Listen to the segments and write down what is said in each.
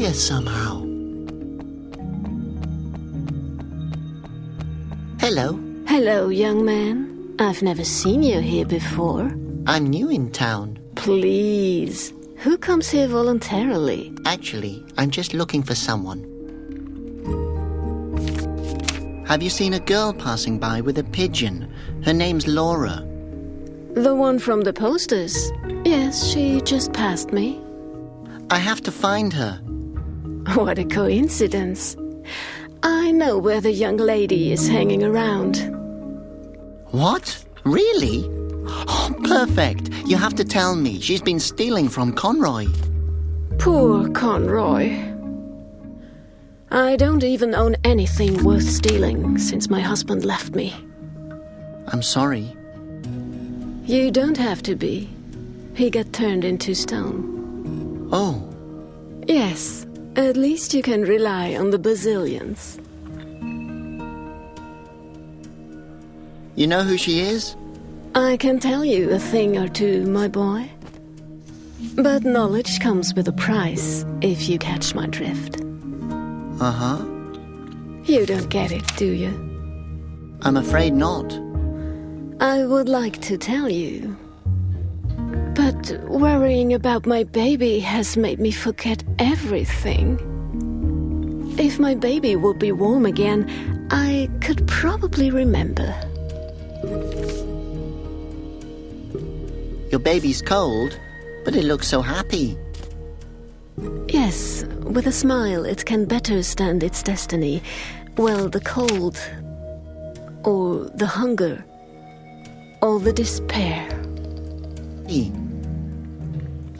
here somehow. Hello. Hello, young man. I've never seen you here before. I'm new in town. Please. Who comes here voluntarily? Actually, I'm just looking for someone. Have you seen a girl passing by with a pigeon? Her name's Laura. The one from the posters? Yes, she just passed me. I have to find her. What a coincidence. I know where the young lady is hanging around. What? Really? Oh, perfect. You have to tell me. She's been stealing from Conroy. Poor Conroy. I don't even own anything worth stealing since my husband left me. I'm sorry. You don't have to be. He got turned into stone. Oh. Yes, at least you can rely on the Bazillions. You know who she is? I can tell you a thing or two, my boy. But knowledge comes with a price, if you catch my drift. Uh-huh. You don't get it, do you? I'm afraid not. I would like to tell you. But worrying about my baby has made me forget everything. If my baby would be warm again, I could probably remember. Your baby's cold, but it looks so happy. Yes, with a smile it can better stand its destiny. Well, the cold, or the hunger, or the despair.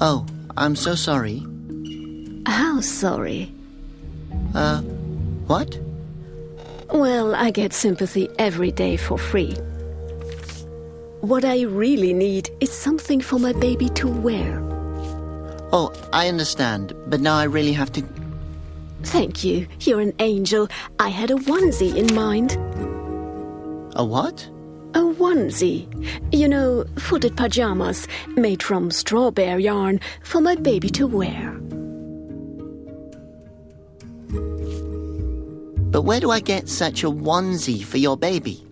Oh, I'm so sorry. How sorry? What? Well, I get sympathy every day for free. What I really need is something for my baby to wear. Oh, I understand, but now I really have to... Thank you. You're an angel. I had a onesie in mind. A what? A onesie. You know, footed pajamas made from strawberry yarn for my baby to wear. But where do I get such a onesie for your baby?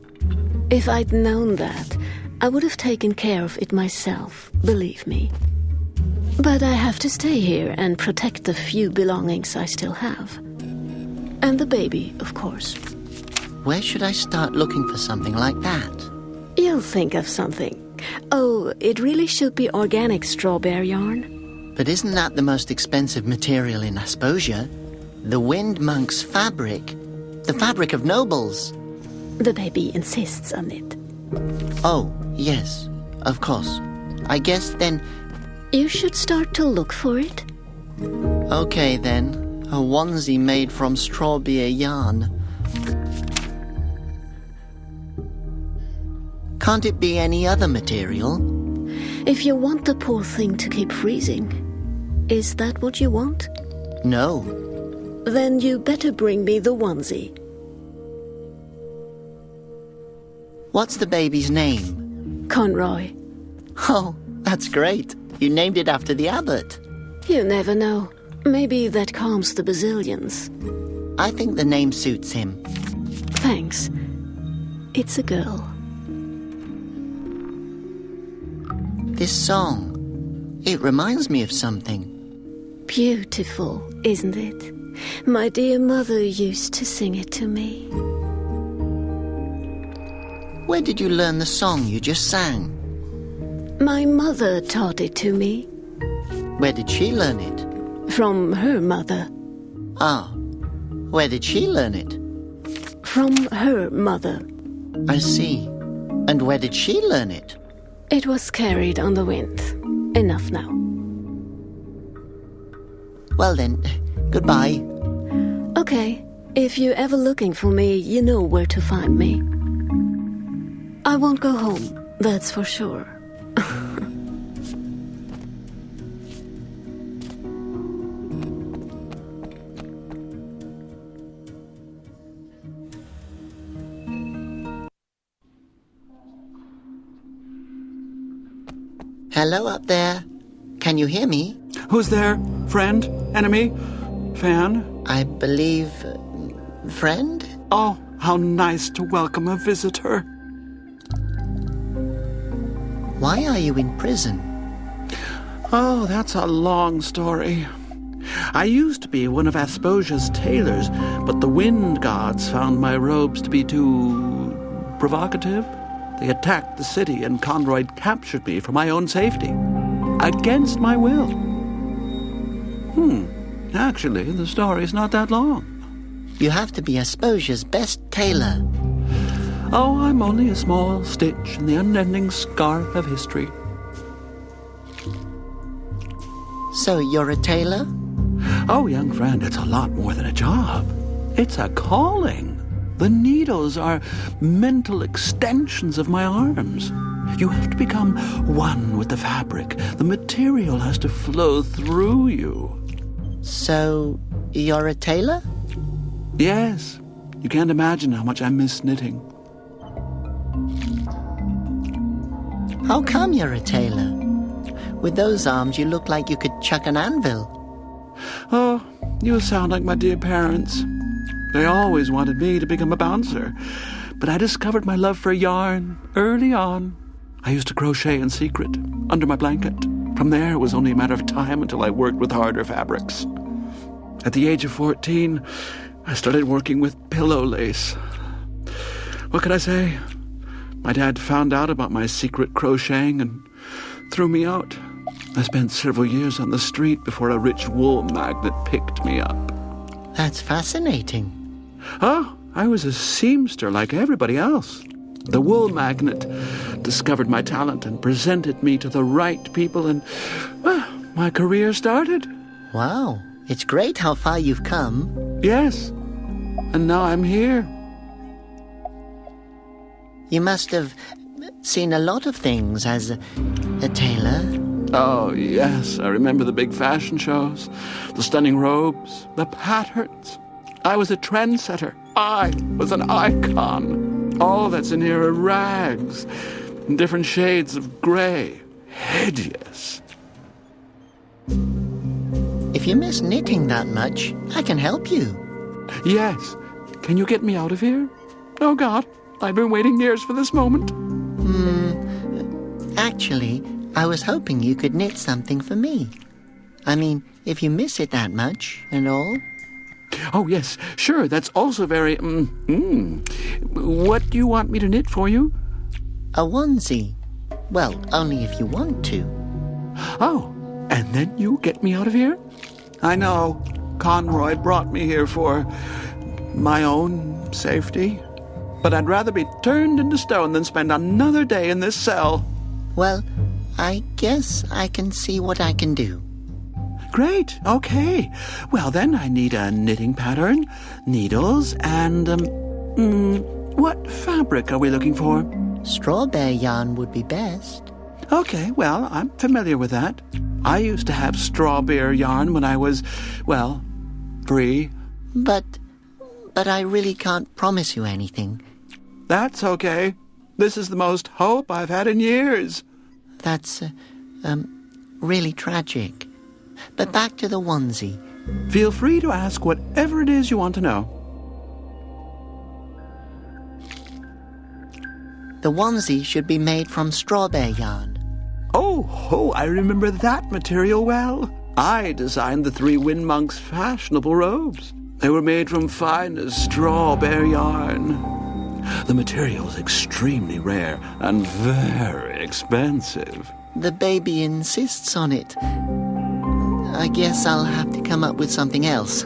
If I'd known that, I would have taken care of it myself, believe me. But I have to stay here and protect the few belongings I still have. And the baby, of course. Where should I start looking for something like that? You'll think of something. Oh, it really should be organic strawberry yarn. But isn't that the most expensive material in Aspozia? The wind monk's fabric. The fabric of nobles. The baby insists on it. Oh, yes, of course. I guess then... You should start to look for it. Okay then, a onesie made from strawberry yarn. Can't it be any other material? If you want the poor thing to keep freezing, is that what you want? No. Then you better bring me the onesie. What's the baby's name? Conroy. Oh, that's great. You named it after the abbot. You never know. Maybe that calms the Bazillions. I think the name suits him. Thanks. It's a girl. This song, it reminds me of something. Beautiful, isn't it? My dear mother used to sing it to me. Where did you learn the song you just sang? My mother taught it to me. Where did she learn it? From her mother. Ah, where did she learn it? From her mother. I see. And where did she learn it? It was carried on the wind. Enough now. Well then, goodbye. Okay, if you're ever looking for me, you know where to find me. I won't go home, that's for sure. Hello up there. Can you hear me? Who's there? Friend? Enemy? Fan? I believe... friend? Oh, how nice to welcome a visitor. Why are you in prison? Oh, that's a long story. I used to be one of Asposia's tailors, but the wind gods found my robes to be too provocative. They attacked the city, and Conroy captured me for my own safety. Against my will. Actually, the story's not that long. You have to be Asposia's best tailor. Oh, I'm only a small stitch in the unending scarf of history. So you're a tailor? Oh, young friend, it's a lot more than a job. It's a calling. The needles are mental extensions of my arms. You have to become one with the fabric. The material has to flow through you. So you're a tailor? Yes. You can't imagine how much I miss knitting. How come you're a tailor? With those arms, you look like you could chuck an anvil. Oh, you sound like my dear parents. They always wanted me to become a bouncer. But I discovered my love for yarn early on. I used to crochet in secret, under my blanket. From there, it was only a matter of time until I worked with harder fabrics. At the age of 14, I started working with pillow lace. What could I say? My dad found out about my secret crocheting and threw me out. I spent several years on the street before a rich wool magnate picked me up. That's fascinating. Oh, I was a seamster like everybody else. The wool magnate discovered my talent and presented me to the right people, and, well, my career started. Wow, it's great how far you've come. Yes, and now I'm here. You must have seen a lot of things as a tailor. Oh, yes, I remember the big fashion shows, the stunning robes, the patterns. I was a trendsetter. I was an icon. All that's in here are rags, in different shades of gray. Hideous. If you miss knitting that much, I can help you. Yes. Can you get me out of here? Oh, God, I've been waiting years for this moment. Actually, I was hoping you could knit something for me. I mean, if you miss it that much and all. Oh, yes, sure, that's also very, What do you want me to knit for you? A onesie. Well, only if you want to. Oh, and then you get me out of here? I know. Conroy brought me here for my own safety. But I'd rather be turned into stone than spend another day in this cell. Well, I guess I can see what I can do. Great, okay. Well, then I need a knitting pattern, needles, and, what fabric are we looking for? Strawberry yarn would be best. Okay, well, I'm familiar with that. I used to have strawberry yarn when I was, well, free. But I really can't promise you anything. That's okay. This is the most hope I've had in years. That's, really tragic. But back to the onesie. Feel free to ask whatever it is you want to know. The onesie should be made from strawberry yarn. Oh, I remember that material well. I designed the 3 Wind Monks' fashionable robes. They were made from finest strawberry yarn. The material is extremely rare and very expensive. The baby insists on it. I guess I'll have to come up with something else.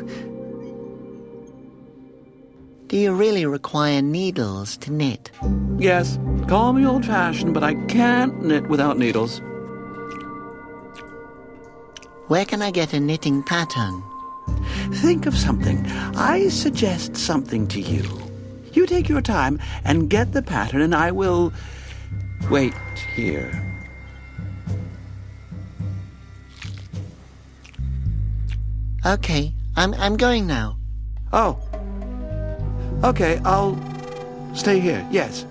Do you really require needles to knit? Yes, call me old-fashioned, but I can't knit without needles. Where can I get a knitting pattern? Think of something. I suggest something to you. You take your time and get the pattern, and I will wait here. Okay, I'm going now. Oh. Okay, I'll stay here, yes.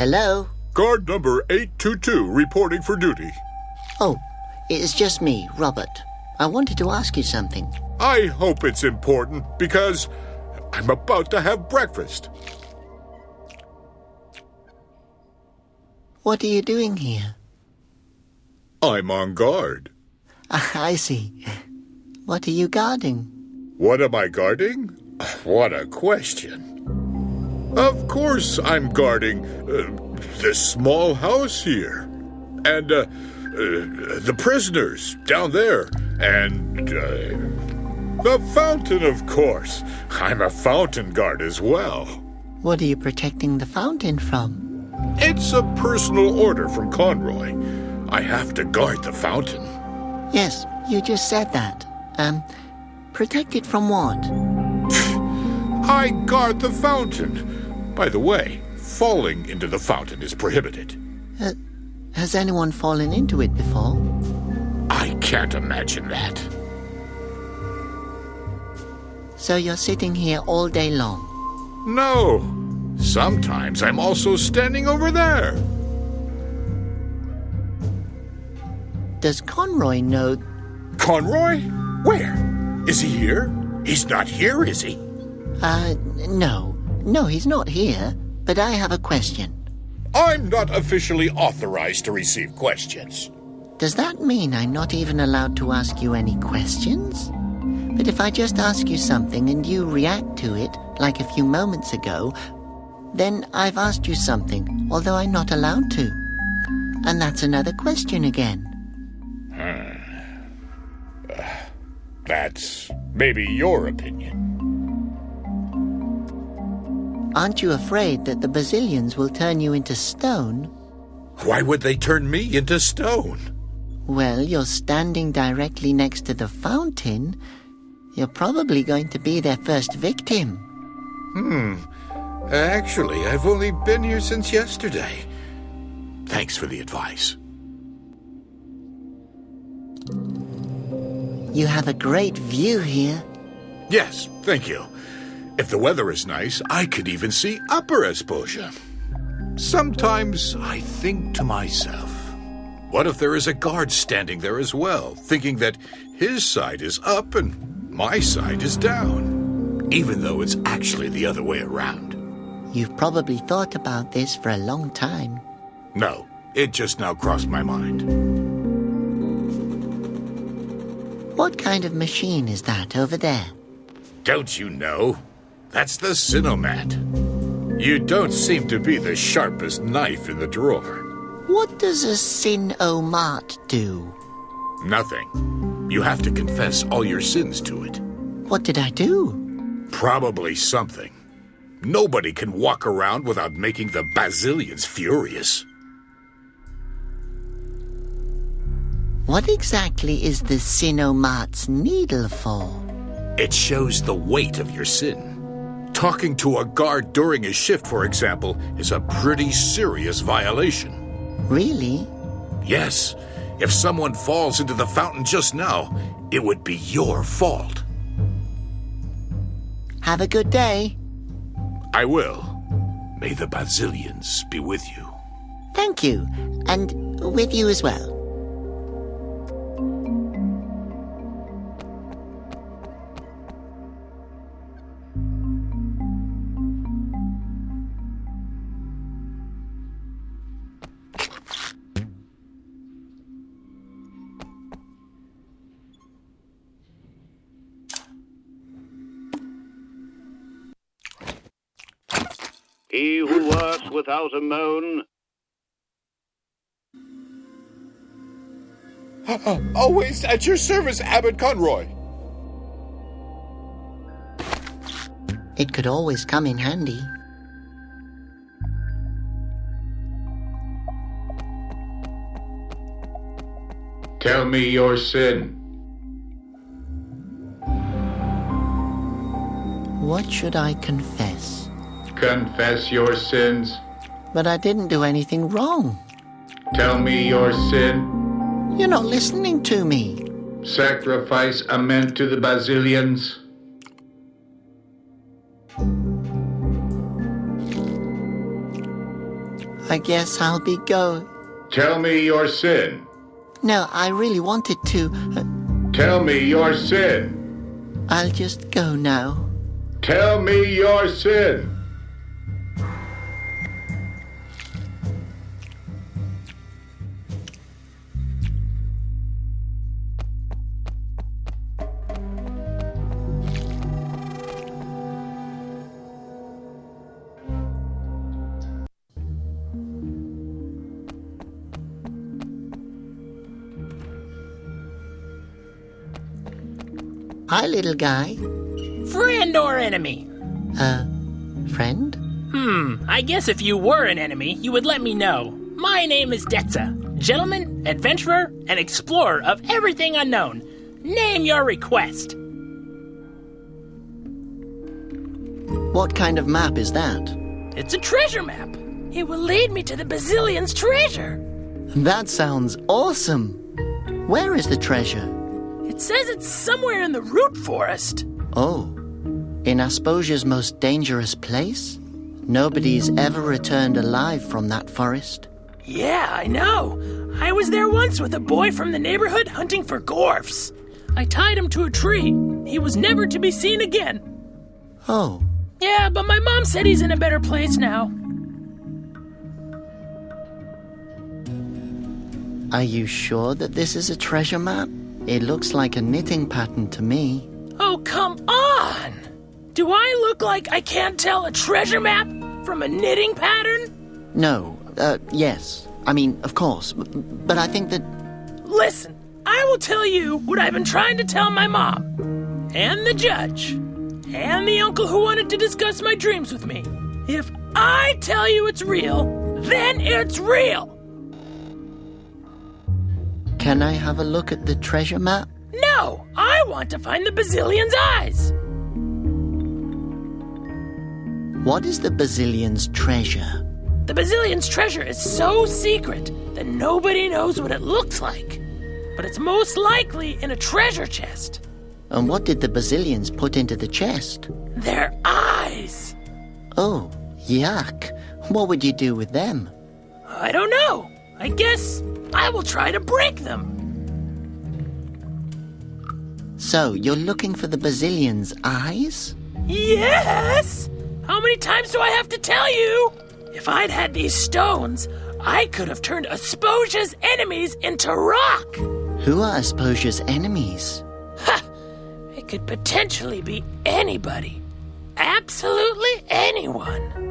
Hello? Guard number 822 reporting for duty. Oh, it's just me, Robert. I wanted to ask you something. I hope it's important because I'm about to have breakfast. What are you doing here? I'm on guard. I see. What are you guarding? What am I guarding? What a question. Of course I'm guarding this small house here. And the prisoners down there. And the fountain, of course. I'm a fountain guard as well. What are you protecting the fountain from? It's a personal order from Conroy. I have to guard the fountain. Yes, you just said that. Protect it from what? I guard the fountain. By the way, falling into the fountain is prohibited. Has anyone fallen into it before? I can't imagine that. So you're sitting here all day long? No. Sometimes I'm also standing over there. Does Conroy know... Conroy? Where? Is he here? He's not here, is he? No. No, he's not here. But I have a question. I'm not officially authorized to receive questions. Does that mean I'm not even allowed to ask you any questions? But if I just ask you something and you react to it, like a few moments ago, then I've asked you something, although I'm not allowed to. And that's another question again. That's maybe your opinion. Aren't you afraid that the Basilians will turn you into stone? Why would they turn me into stone? Well, you're standing directly next to the fountain. You're probably going to be their first victim. Actually, I've only been here since yesterday. Thanks for the advice. You have a great view here. Yes, thank you. If the weather is nice, I could even see Upper Aspozia. Sometimes I think to myself, what if there is a guard standing there as well, thinking that his side is up and my side is down, even though it's actually the other way around? You've probably thought about this for a long time. No, it just now crossed my mind. What kind of machine is that over there? Don't you know? That's the Sinomat. You don't seem to be the sharpest knife in the drawer. What does a Sinomat do? Nothing. You have to confess all your sins to it. What did I do? Probably something. Nobody can walk around without making the Basilians furious. What exactly is the Sinomat's needle for? It shows the weight of your sin. Talking to a guard during his shift, for example, is a pretty serious violation. Really? Yes. If someone falls into the fountain just now, it would be your fault. Have a good day. I will. May the Basilians be with you. Thank you. And with you as well. He who works without a moan. Always at your service, Abbot Conroy. It could always come in handy. Tell me your sin. What should I confess? Confess your sins. But I didn't do anything wrong. Tell me your sin. You're not listening to me. Sacrifice a man to the Basilians. I guess I'll be going. Tell me your sin. No, I really wanted to. Tell me your sin. I'll just go now. Tell me your sin. Hi, little guy. Friend or enemy? Friend? I guess if you were an enemy, you would let me know. My name is Detza, gentleman, adventurer, and explorer of everything unknown. Name your request. What kind of map is that? It's a treasure map. It will lead me to the Bazillion's treasure. That sounds awesome. Where is the treasure? It says it's somewhere in the root forest. Oh, in Asposia's most dangerous place? Nobody's ever returned alive from that forest. Yeah, I know. I was there once with a boy from the neighborhood hunting for gorfs. I tied him to a tree. He was never to be seen again. Oh. Yeah, but my mom said he's in a better place now. Are you sure that this is a treasure map? It looks like a knitting pattern to me. Oh, come on! Do I look like I can't tell a treasure map from a knitting pattern? No, yes. I mean, of course. But I think that... Listen, I will tell you what I've been trying to tell my mom, and the judge, and the uncle who wanted to discuss my dreams with me. If I tell you it's real, then it's real! Can I have a look at the treasure map? No! I want to find the Bazillion's eyes! What is the Bazillion's treasure? The Bazillion's treasure is so secret that nobody knows what it looks like. But it's most likely in a treasure chest. And what did the Bazillions put into the chest? Their eyes! Oh, yuck. What would you do with them? I don't know. I guess I will try to break them. So, you're looking for the Bazillion's eyes? Yes! How many times do I have to tell you? If I'd had these stones, I could have turned Asposia's enemies into rock. Who are Asposia's enemies? Ha! It could potentially be anybody. Absolutely anyone.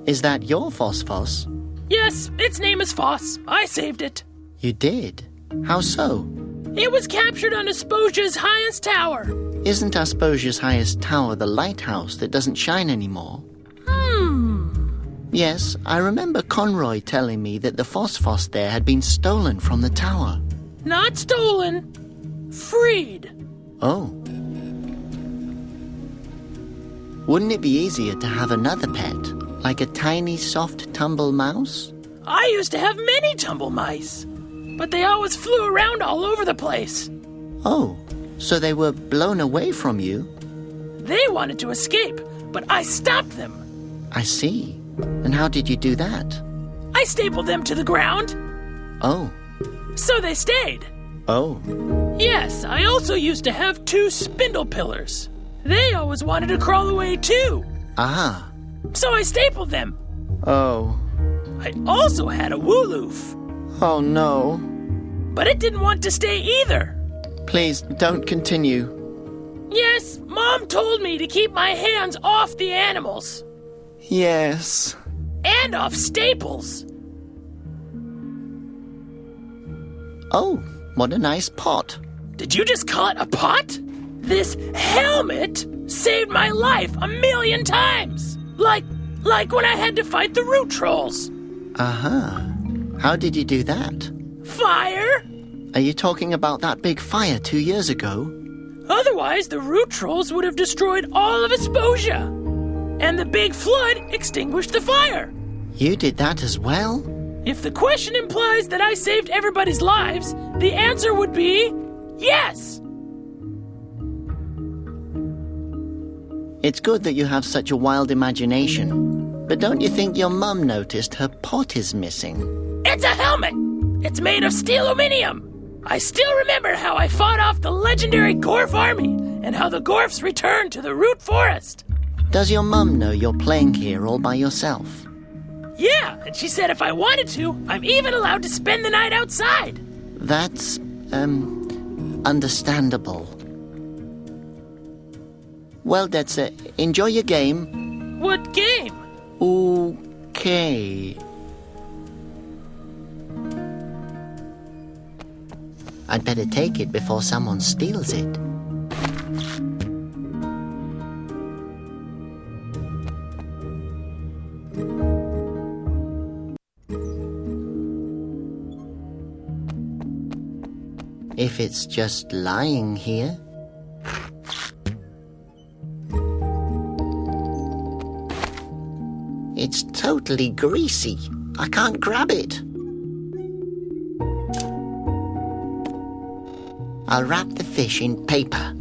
Is that your Phosphos? Yes, its name is Foss. I saved it. You did? How so? It was captured on Asposia's highest tower. Isn't Asposia's highest tower the lighthouse that doesn't shine anymore? Yes, I remember Conroy telling me that the Phosphos there had been stolen from the tower. Not stolen. Freed. Oh. Wouldn't it be easier to have another pet, like a tiny, soft tumble mouse? I used to have many tumble mice, but they always flew around all over the place. Oh, so they were blown away from you? They wanted to escape, but I stopped them. I see. And how did you do that? I stapled them to the ground. Oh. So they stayed. Oh. Yes, I also used to have 2 spindle pillars. They always wanted to crawl away too. Ah. So I stapled them. Oh. I also had a wooloof. Oh no. But it didn't want to stay either. Please, don't continue. Yes, Mom told me to keep my hands off the animals. Yes. And off staples. Oh, what a nice pot. Did you just call it a pot? This helmet saved my life 1,000,000 times. Like when I had to fight the root trolls. Uh-huh. How did you do that? Fire? Are you talking about that big fire 2 years ago? Otherwise, the root trolls would have destroyed all of Asposia. And the big flood extinguished the fire. You did that as well? If the question implies that I saved everybody's lives, the answer would be yes. It's good that you have such a wild imagination. But don't you think your mum noticed her pot is missing? It's a helmet! It's made of steel aluminium! I still remember how I fought off the legendary Gorf army, and how the Gorfs returned to the root forest. Does your mum know you're playing here all by yourself? Yeah, and she said if I wanted to, I'm even allowed to spend the night outside. That's, understandable. Well, Detzer, enjoy your game. What game? Okay. I'd better take it before someone steals it. If it's just lying here. It's totally greasy. I can't grab it. I'll wrap the fish in paper.